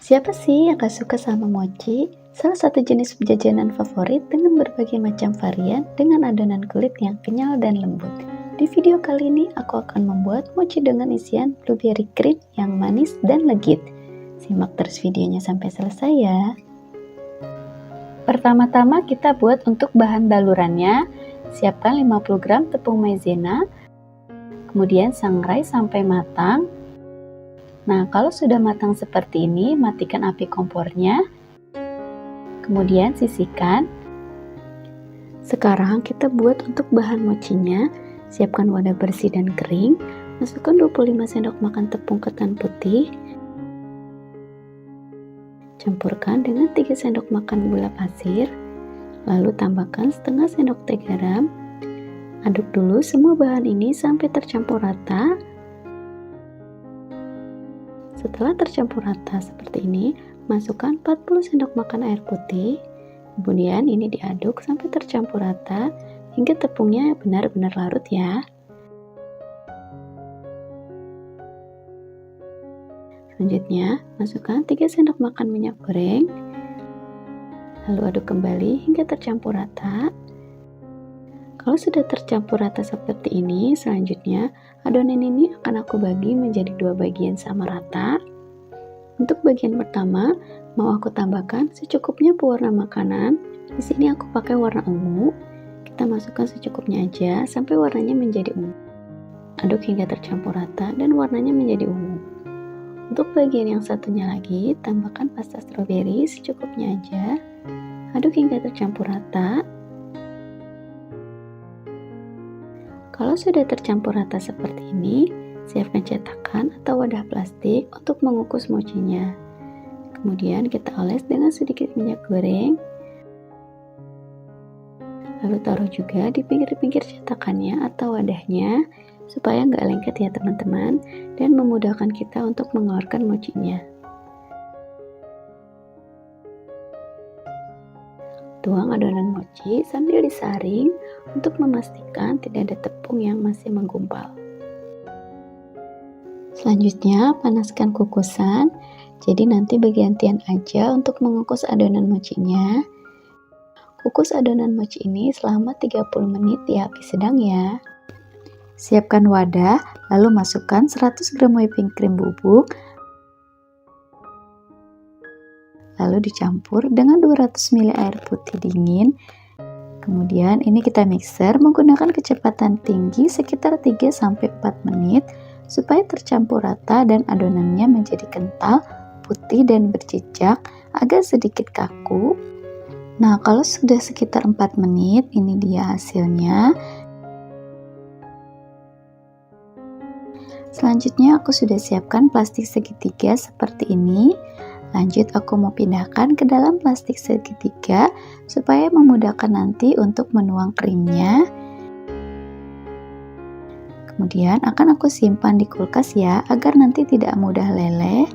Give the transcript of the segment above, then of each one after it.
Siapa sih yang gak suka sama mochi? Salah satu jenis jajanan favorit dengan berbagai macam varian dengan adonan kulit yang kenyal dan lembut. Di video kali ini aku akan membuat mochi dengan isian blueberry cream yang manis dan legit. Simak terus videonya sampai selesai ya. Pertama-tama kita buat untuk bahan balurannya. Siapkan 50 gram tepung maizena, kemudian sangrai sampai matang. Nah, kalau sudah matang seperti ini, matikan api kompornya. Kemudian sisihkan. Sekarang kita buat untuk bahan mochinya. Siapkan wadah bersih dan kering. Masukkan 25 sendok makan tepung ketan putih. Campurkan dengan 3 sendok makan gula pasir. Lalu tambahkan setengah sendok teh garam. Aduk dulu semua bahan ini sampai tercampur rata. Setelah tercampur rata seperti ini, masukkan 40 sendok makan air putih. Kemudian ini diaduk sampai tercampur rata hingga tepungnya benar-benar larut ya. Selanjutnya, masukkan 3 sendok makan minyak goreng. Lalu aduk kembali hingga tercampur rata. Kalau sudah tercampur rata seperti ini, selanjutnya adonan ini akan aku bagi menjadi 2 bagian sama rata. Untuk bagian pertama, mau aku tambahkan secukupnya pewarna makanan. Di sini aku pakai warna ungu. Kita masukkan secukupnya aja sampai warnanya menjadi ungu. Aduk hingga tercampur rata dan warnanya menjadi ungu. Untuk bagian yang satunya lagi, tambahkan pasta stroberi secukupnya aja. Aduk hingga tercampur rata. Kalau sudah tercampur rata seperti ini, siapkan cetakan atau wadah plastik untuk mengukus mochinya. Kemudian kita oles dengan sedikit minyak goreng. Lalu taruh juga di pinggir-pinggir cetakannya atau wadahnya supaya nggak lengket ya teman-teman, dan memudahkan kita untuk mengeluarkan mochinya. Tuang adonan mochi sambil disaring untuk memastikan tidak ada tepung yang masih menggumpal. Selanjutnya, panaskan kukusan. Jadi nanti bergantian aja untuk mengukus adonan mochinya. Kukus adonan mochi ini selama 30 menit di api sedang ya. Siapkan wadah, lalu masukkan 100 gram whipping cream bubuk. Lalu dicampur dengan 200 ml air putih dingin. Kemudian ini kita mixer menggunakan kecepatan tinggi sekitar 3-4 menit supaya tercampur rata dan adonannya menjadi kental, putih dan berjejak, agak sedikit kaku. Nah, kalau sudah sekitar 4 menit, ini dia hasilnya. Selanjutnya aku sudah siapkan plastik segitiga seperti ini. Lanjut aku mau pindahkan ke dalam plastik segitiga supaya memudahkan nanti untuk menuang krimnya. Kemudian akan aku simpan di kulkas ya, agar nanti tidak mudah leleh.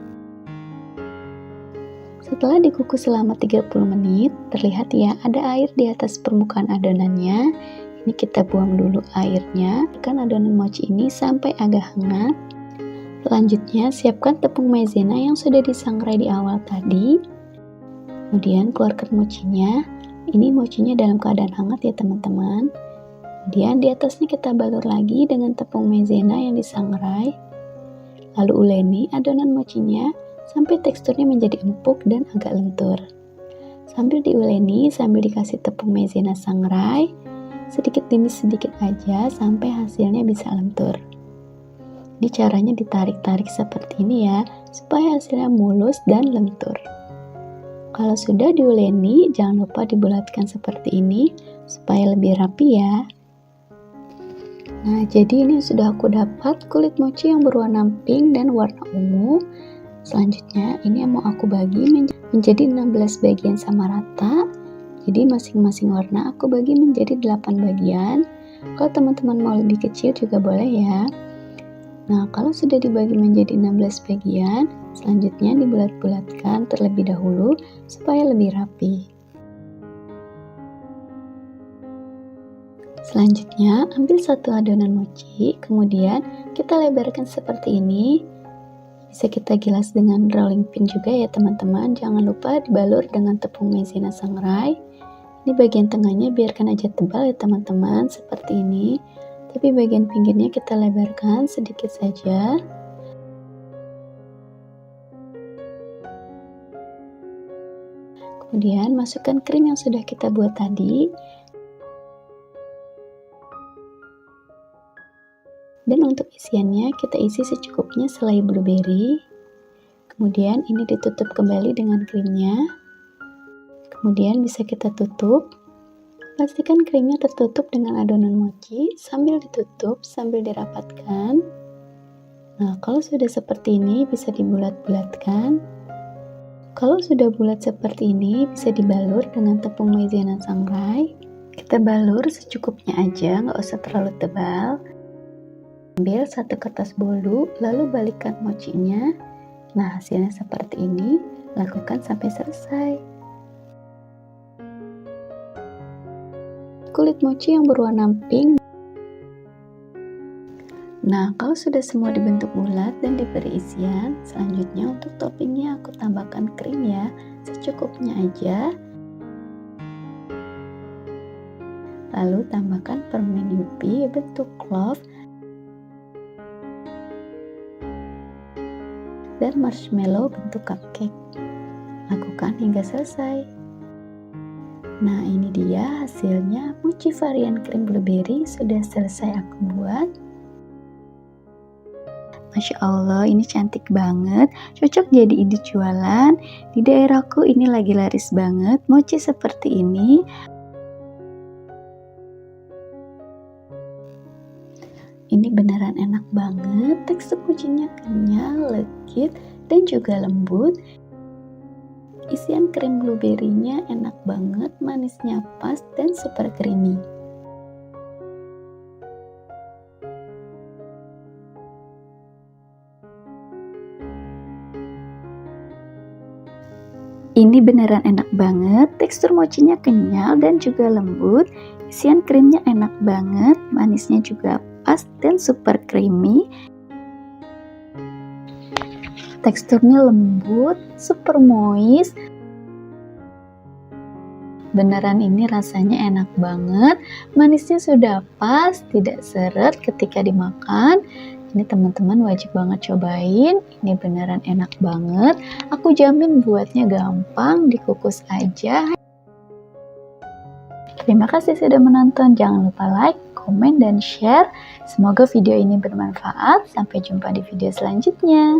Setelah dikukus selama 30 menit, terlihat ya ada air di atas permukaan adonannya. Ini kita buang dulu airnya, kan adonan mochi ini sampai agak hangat. Selanjutnya, siapkan tepung maizena yang sudah disangrai di awal tadi. Kemudian keluarkan mochinya. Ini mochinya dalam keadaan hangat ya teman-teman. Kemudian di atasnya kita balur lagi dengan tepung maizena yang disangrai. Lalu uleni adonan mochinya sampai teksturnya menjadi empuk dan agak lentur. Sambil diuleni, sambil dikasih tepung maizena sangrai, sedikit demi sedikit aja sampai hasilnya bisa lentur. Jadi caranya ditarik-tarik seperti ini ya, supaya hasilnya mulus dan lentur. Kalau sudah diuleni, jangan lupa dibulatkan seperti ini, supaya lebih rapi ya. Nah, jadi ini sudah aku dapat kulit mochi yang berwarna pink dan warna ungu. Selanjutnya, ini yang mau aku bagi menjadi 16 bagian sama rata. Jadi masing-masing warna aku bagi menjadi 8 bagian. Kalau teman-teman mau lebih kecil juga boleh ya. Nah, kalau sudah dibagi menjadi 16 bagian, selanjutnya dibulat-bulatkan terlebih dahulu supaya lebih rapi. Selanjutnya, ambil satu adonan mochi, kemudian kita lebarkan seperti ini. Bisa kita gilas dengan rolling pin juga ya teman-teman. Jangan lupa dibalur dengan tepung maizena sangrai. Ini bagian tengahnya biarkan aja tebal ya teman-teman, seperti ini. Tapi bagian pinggirnya kita lebarkan sedikit saja. Kemudian masukkan krim yang sudah kita buat tadi. Dan untuk isiannya kita isi secukupnya selai blueberry. Kemudian ini ditutup kembali dengan krimnya. Kemudian bisa kita tutup. Pastikan krimnya tertutup dengan adonan mochi sambil ditutup, sambil dirapatkan. Nah, kalau sudah seperti ini bisa dibulat-bulatkan. Kalau sudah bulat seperti ini bisa dibalur dengan tepung maizena sangrai. Kita balur secukupnya aja, nggak usah terlalu tebal. Ambil satu kertas bolu, lalu balikkan mochinya. Nah, hasilnya seperti ini. Lakukan sampai selesai. Kulit mochi yang berwarna pink. Nah, kalau sudah semua dibentuk bulat dan diberi isian, selanjutnya untuk toppingnya aku tambahkan krim ya, secukupnya aja. Lalu tambahkan permen Yupi bentuk clove dan marshmallow bentuk cupcake. Lakukan hingga selesai. Nah, ini dia hasilnya mochi varian krim blueberry sudah selesai aku buat. Masya Allah, ini cantik banget, cocok jadi ide jualan. Di daerahku ini lagi laris banget mochi seperti ini. Ini beneran enak banget, tekstur mochinya kenyal, legit, dan juga lembut. Isian krim blueberry-nya enak banget, manisnya pas, dan super creamy. Ini beneran enak banget, tekstur mochinya kenyal dan juga lembut. Isian krimnya enak banget, manisnya juga pas dan super creamy. Teksturnya lembut, super moist. Beneran ini rasanya enak banget, manisnya sudah pas, tidak seret ketika dimakan. Ini teman-teman wajib banget cobain, ini beneran enak banget. Aku jamin buatnya gampang, dikukus aja. Terima kasih sudah menonton, jangan lupa like, komen, dan share. Semoga video ini bermanfaat. Sampai jumpa di video selanjutnya.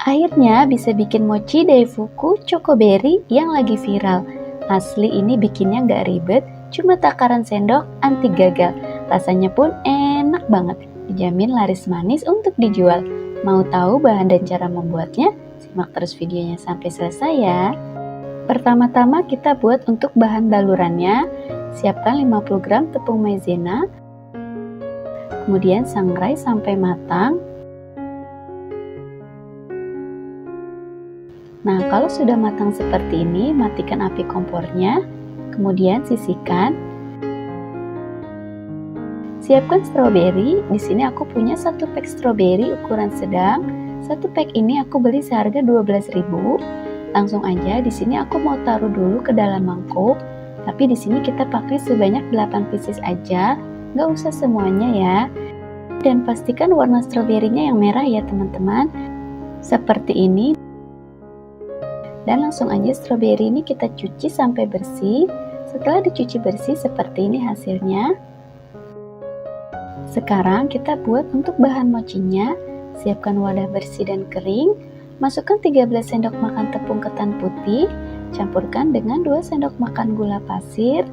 Akhirnya bisa bikin mochi Daifuku Chocoberry yang lagi viral. Asli ini bikinnya nggak ribet, cuma takaran sendok anti gagal. Rasanya pun enak banget, dijamin laris manis untuk dijual. Mau tahu bahan dan cara membuatnya? Simak terus videonya sampai selesai ya. Pertama-tama kita buat untuk bahan balurannya. Siapkan 50 gram tepung maizena. Kemudian sangrai sampai matang. Nah, kalau sudah matang seperti ini, matikan api kompornya. Kemudian sisihkan. Siapkan stroberi. Di sini aku punya 1 pack stroberi ukuran sedang. 1 pack ini aku beli seharga 12.000. Langsung aja di sini aku mau taruh dulu ke dalam mangkuk. Tapi di sini kita pakai sebanyak 8 pieces aja, nggak usah semuanya ya. Dan pastikan warna stroberinya yang merah ya teman-teman. Seperti ini. Dan langsung aja stroberi ini kita cuci sampai bersih. Setelah dicuci bersih seperti ini hasilnya. Sekarang kita buat untuk bahan mochinya. Siapkan wadah bersih dan kering. Masukkan 13 sendok makan tepung ketan putih. Campurkan dengan 2 sendok makan gula pasir.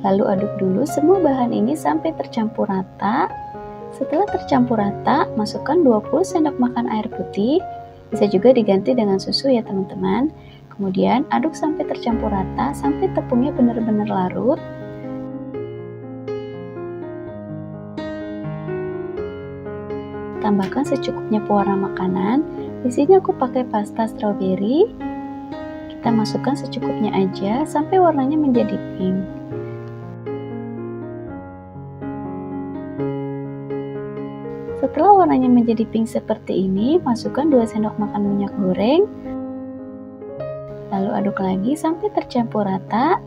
Lalu aduk dulu semua bahan ini sampai tercampur rata. Setelah tercampur rata, masukkan 20 sendok makan air putih. Bisa juga diganti dengan susu ya teman-teman. Kemudian aduk sampai tercampur rata, sampai tepungnya benar-benar larut. Tambahkan secukupnya pewarna makanan. Di sini aku pakai pasta strawberry. Kita masukkan secukupnya aja sampai warnanya menjadi pink. Setelah warnanya menjadi pink seperti ini, masukkan 2 sendok makan minyak goreng. Lalu aduk lagi sampai tercampur rata.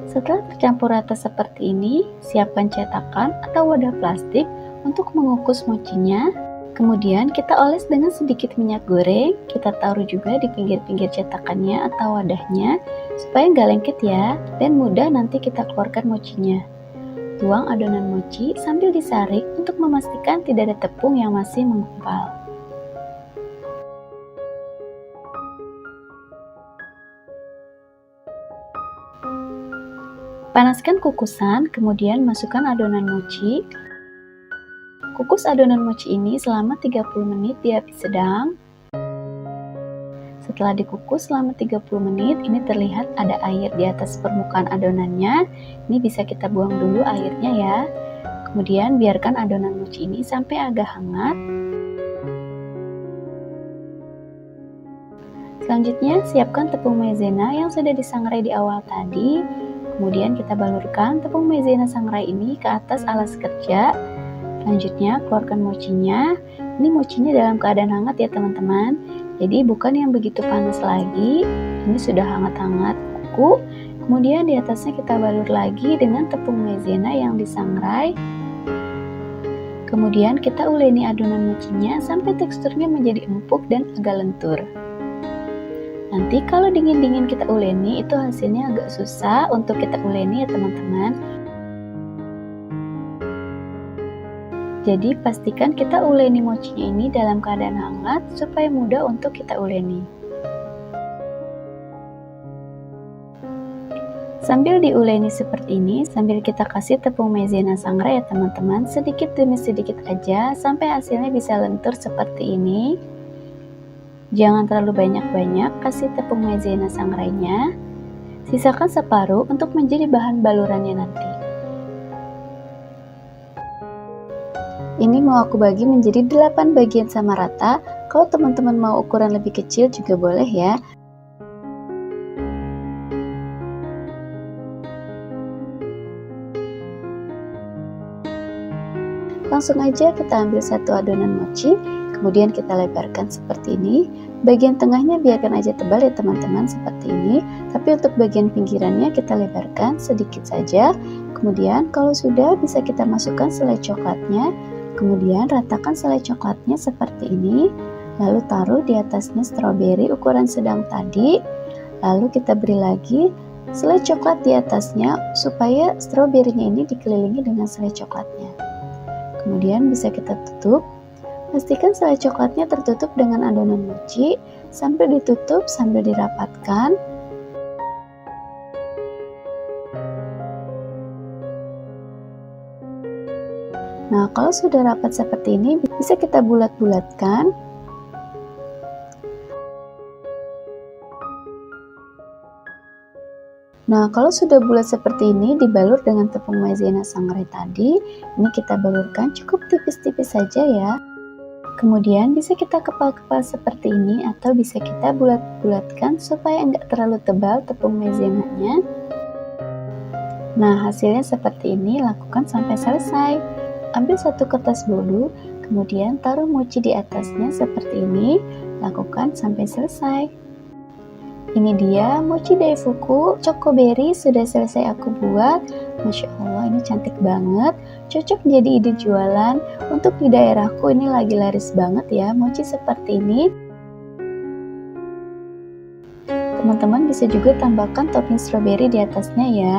Setelah tercampur rata seperti ini, siapkan cetakan atau wadah plastik untuk mengukus mochinya. Kemudian kita oles dengan sedikit minyak goreng. Kita taruh juga di pinggir-pinggir cetakannya atau wadahnya supaya nggak lengket ya, dan mudah nanti kita keluarkan mochinya. Tuang adonan mochi sambil disaring untuk memastikan tidak ada tepung yang masih menggumpal. Panaskan kukusan, kemudian masukkan adonan mochi. Kukus adonan mochi ini selama 30 menit di api sedang. Setelah dikukus selama 30 menit, ini terlihat ada air di atas permukaan adonannya. Ini bisa kita buang dulu airnya ya. Kemudian biarkan adonan mochi ini sampai agak hangat. Selanjutnya, siapkan tepung maizena yang sudah disangrai di awal tadi. Kemudian kita balurkan tepung maizena sangrai ini ke atas alas kerja. Selanjutnya keluarkan mochinya. Ini mochinya dalam keadaan hangat ya teman-teman. Jadi bukan yang begitu panas lagi. Ini sudah hangat-hangat kuku. Kemudian di atasnya kita balur lagi dengan tepung maizena yang disangrai. Kemudian kita uleni adonan mochinya sampai teksturnya menjadi empuk dan agak lentur. Nanti kalau dingin-dingin kita uleni, itu hasilnya agak susah untuk kita uleni ya teman-teman. Jadi pastikan kita uleni mochinya ini dalam keadaan hangat supaya mudah untuk kita uleni. Sambil diuleni seperti ini, sambil kita kasih tepung maizena sangrai ya teman-teman, sedikit demi sedikit aja sampai hasilnya bisa lentur seperti ini. Jangan terlalu banyak-banyak kasih tepung maizena sangrainya. Sisakan separuh untuk menjadi bahan balurannya nanti. Ini mau aku bagi menjadi 8 bagian sama rata. Kalau teman-teman mau ukuran lebih kecil juga boleh ya. Langsung aja kita ambil satu adonan mochi. Kemudian kita lebarkan seperti ini. Bagian tengahnya biarkan aja tebal ya teman-teman seperti ini. Tapi untuk bagian pinggirannya kita lebarkan sedikit saja. Kemudian kalau sudah bisa kita masukkan selai coklatnya. Kemudian ratakan selai coklatnya seperti ini. Lalu taruh di atasnya stroberi ukuran sedang tadi. Lalu kita beri lagi selai coklat di atasnya supaya stroberinya ini dikelilingi dengan selai coklatnya. Kemudian bisa kita tutup. Pastikan selai coklatnya tertutup dengan adonan mochi sambil ditutup sambil dirapatkan. Nah, kalau sudah rapat seperti ini, bisa kita bulat-bulatkan. Nah, kalau sudah bulat seperti ini, dibalur dengan tepung maizena sangrai tadi. Ini kita balurkan cukup tipis-tipis saja ya. Kemudian bisa kita kepal-kepal seperti ini atau bisa kita bulat-bulatkan supaya enggak terlalu tebal tepung maizenanya. Nah, hasilnya seperti ini, lakukan sampai selesai. Ambil satu kertas bolu, kemudian taruh mochi di atasnya seperti ini, lakukan sampai selesai. Ini dia mochi daifuku chocoberry sudah selesai aku buat. Masya Allah, ini cantik banget, cocok jadi ide jualan. Untuk di daerahku ini lagi laris banget ya mochi seperti ini. Teman-teman bisa juga tambahkan topping stroberi di atasnya ya.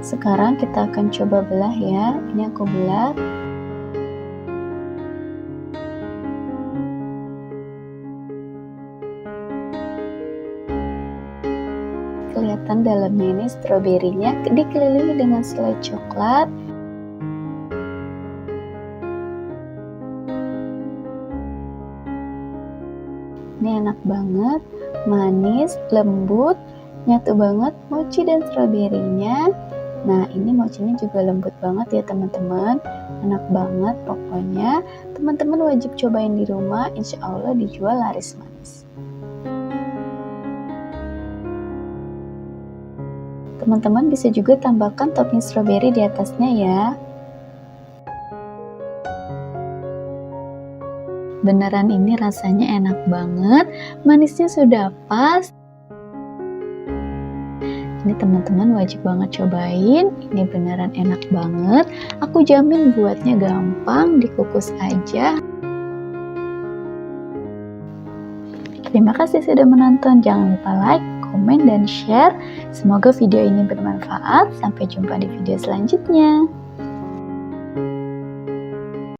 Sekarang kita akan coba belah ya. Ini aku belah. Kelihatan dalamnya ini stroberinya dikelilingi dengan selai coklat. Ini enak banget, manis, lembut, nyatu banget mochi dan stroberinya. Nah, ini mochinya juga lembut banget ya teman-teman, enak banget pokoknya. Teman-teman wajib cobain di rumah, insya Allah dijual laris manis. Teman-teman bisa juga tambahkan topping stroberi di atasnya ya. Beneran ini rasanya enak banget, manisnya sudah pas. Ini teman-teman wajib banget cobain, ini beneran enak banget. Aku jamin buatnya gampang, dikukus aja. Terima kasih sudah menonton, jangan lupa like, komen, dan share. Semoga video ini bermanfaat, sampai jumpa di video selanjutnya.